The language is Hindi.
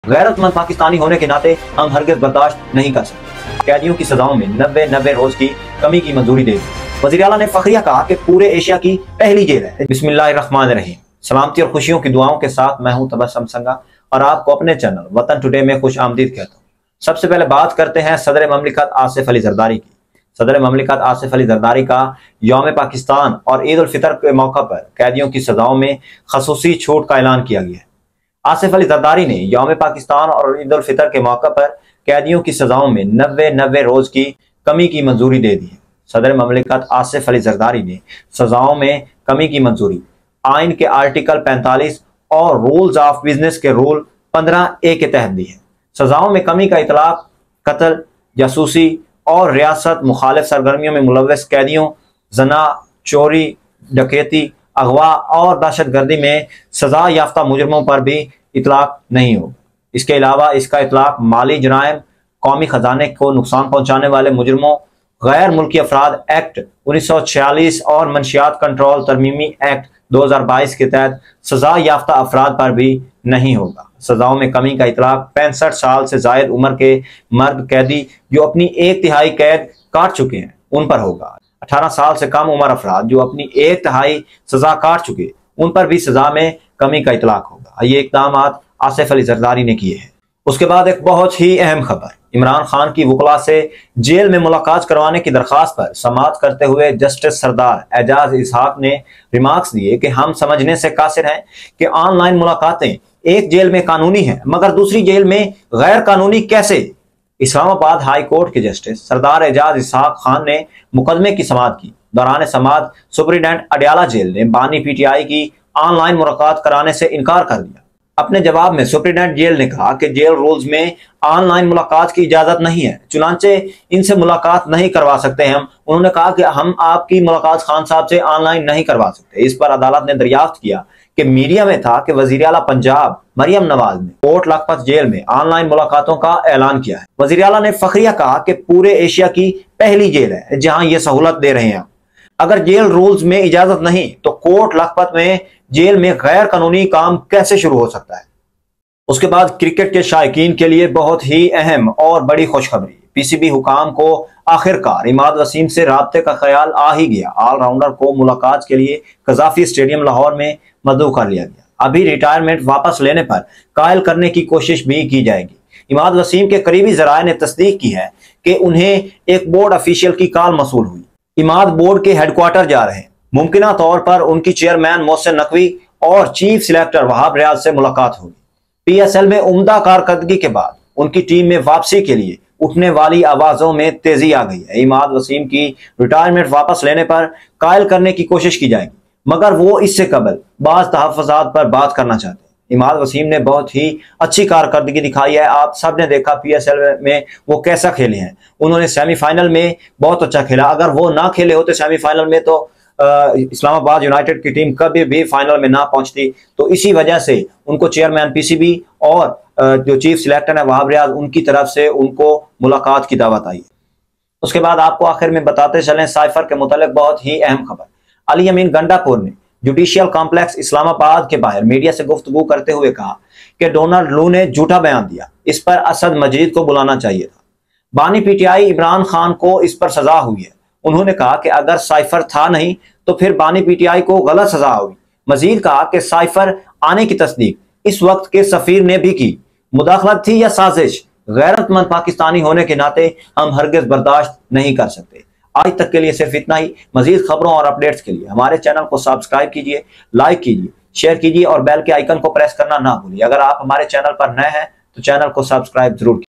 गैरतमंद पाकिस्तानी होने के नाते हम हरगिज़ बर्दाश्त नहीं कर सकते। कैदियों की सजाओं में 90 रोज की कमी की मंजूरी दे दी। वज़ीर आला ने फखरिया कहा कि पूरे एशिया की पहली जेल है। बिस्मिल्लाहिर्रहमानिर्रहीम। सलामती और खुशियों की दुआओं के साथ मैं हूं तबस्सुम संगा और आपको अपने चैनल वतन टुडे में खुश आमदीद कहता हूँ। सबसे पहले बात करते हैं सदर ममलिकत आसिफ अली जरदारी की। सदर ममलिकत आसिफ अली जरदारी का यौम पाकिस्तान और ईद उल फितर के मौका पर कैदियों की सजाओं में खसूसी छूट का ऐलान किया गया है। आसिफ अली जरदारी ने यौम पाकिस्तान और ईद उल फितर के मौका पर कैदियों की सजाओं में 90 रोज की कमी की मंजूरी दे दी है। सदर ममलिकत आसिफ अली जरदारी ने सजाओं में कमी की मंजूरी आइन के आर्टिकल 45 और रूल्स ऑफ बिजनेस के रूल 15A के तहत दी है। सजाओं में कमी का इतलाक कत्ल, जासूसी और रियासत मुखालिफ सरगर्मियों में मुलव्वस कैदियों, जना, चोरी, डकैती, अगवा और दहशतगर्दी में सजा याफ्ता मुजरमों पर भी इतलाक नहीं हो। इसके अलावा इसका इतलाक माली जराइम, कौमी खजाने को नुकसान पहुंचाने वाले मुजरमों, गैर मुल्की अफराद एक्ट 1946 और मंशियात कंट्रोल तरमीमी एक्ट 2022 के तहत सजा याफ्ता अफराद पर भी नहीं होगा। सजाओं में कमी का इतलाक 65 साल से जायद उम्र के मर्द कैदी जो अपनी 1/3 कैद काट चुके हैं उन पर होगा। 18 साल से कम उम्र अफराद जो अपनी 1/3 सजा काट चुके उन पर भी सजा में कमी का इतलाक होगा। ये इकदाम आसिफ अली जरदारी ने किए हैं। उसके बाद एक बहुत ही अहम खबर, इमरान खान की वकला से जेल में मुलाकात करवाने की दरखास्त पर समाअत करते हुए जस्टिस सरदार एजाज इसहाक ने रिमार्क्स दिए कि हम समझने से कासिर हैं कि ऑनलाइन मुलाकातें एक जेल में कानूनी हैं मगर दूसरी जेल में गैर कानूनी कैसे। इस्लामाबाद हाई कोर्ट के जस्टिस सरदार एजाज इसहाक खान ने मुकदमे की समाअत की। दौरान समाअत सुप्रीडेंट अडयाला जेल ने बानी पीटीआई की ऑनलाइन मुलाकात कराने से इनकार कर दिया। अपने जवाब में सुप्रीडेंट जेल ने कहा कि जेल रूल्स में ऑनलाइन मुलाकात की इजाजत नहीं है, चुनांचे इनसे मुलाकात नहीं करवा सकते हम। उन्होंने कहा कि हम आपकी मुलाकात खान साहब से ऑनलाइन नहीं करवा सकते। इस पर अदालत ने दरियाफ्त किया कि मीडिया में था कि वजीर आला पंजाब मरियम नवाज ने कोट लखपत जेल में ऑनलाइन मुलाकातों का ऐलान किया है। वजीर आला ने फखरिया कहा कि पूरे एशिया की पहली जेल है जहां ये सहूलत दे रहे हैं। अगर जेल रूल्स में इजाजत नहीं तो कोट लखपत में जेल में गैर कानूनी काम कैसे शुरू हो सकता है। उसके बाद क्रिकेट के शायकीन के लिए बहुत ही अहम और बड़ी खुशखबरी, पीसीबी हुकाम को आखिरकार इमाद वसीम से राब्ते का ख्याल आ ही गया। ऑलराउंडर को मुलाकात के लिए कजाफी स्टेडियम लाहौर में मदऊ कर लिया गया। अभी रिटायरमेंट वापस लेने पर कायल करने की कोशिश भी की जाएगी। इमाद वसीम के करीबी जराये ने तस्दीक की है कि उन्हें एक बोर्ड ऑफिशियल की कॉल मसूल हुई। इमाद बोर्ड के हेडक्वार्टर जा रहे हैं। मुमकिना तौर पर उनकी चेयरमैन मोहसिन नकवी और चीफ सिलेक्टर वहाब रियाज से मुलाकात होगी। पीएसएल में उम्दा कारकर्दगी के बाद उनकी टीम में वापसी के लिए उठने वाली आवाजों में तेजी आ गई है। इमाद वसीम की रिटायरमेंट वापस लेने पर कायल करने की कोशिश की जाएगी मगर वो इससे कबल बाज तहफ़्फ़ुज़ात पर बात करना चाहते हैं। इमाद वसीम ने बहुत ही अच्छी कारकर्दगी दिखाई है। आप सब ने देखा पीएसएल में वो कैसा खेले हैं। उन्होंने सेमीफाइनल में बहुत अच्छा खेला। अगर वो ना खेले होते सेमीफाइनल में तो इस्लामाबाद यूनाइटेड की टीम कभी भी फाइनल में ना पहुंचती। तो इसी वजह से उनको चेयरमैन पीसीबी और जो चीफ सिलेक्टर है वहाब रियाज उनकी तरफ से उनको मुलाकात की दावत आई। उसके बाद आपको आखिर में बताते चलें साइफर के मुतालिक बहुत ही अहम खबर, अली अमीन गंडापुर ने जुडिशियल कॉम्प्लेक्स इस्लामाबाद के बाहर मीडिया से गुफ्तगू करते हुए कहा कि डोनाल्ड लू ने झूठा बयान दिया, इस पर असद मजीद को बुलाना चाहिए था। बानी पीटीआई इमरान खान को इस पर सजा हुई है। उन्होंने कहा कि अगर साइफर था नहीं तो फिर बानी पीटीआई को गलत सजा हुई। मजीद कहा कि साइफर आने की तस्दीक इस वक्त के सफीर ने भी की। मुदाखलत थी या साजिश, गैरतमंद पाकिस्तानी होने के नाते हम हरगिज बर्दाश्त नहीं कर सकते। आज तक के लिए सिर्फ इतना ही। मजीद खबरों और अपडेट्स के लिए हमारे चैनल को सब्सक्राइब कीजिए, लाइक कीजिए, शेयर कीजिए और बेल के आइकन को प्रेस करना ना भूलिए। अगर आप हमारे चैनल पर नए हैं तो चैनल को सब्सक्राइब जरूर कीजिए।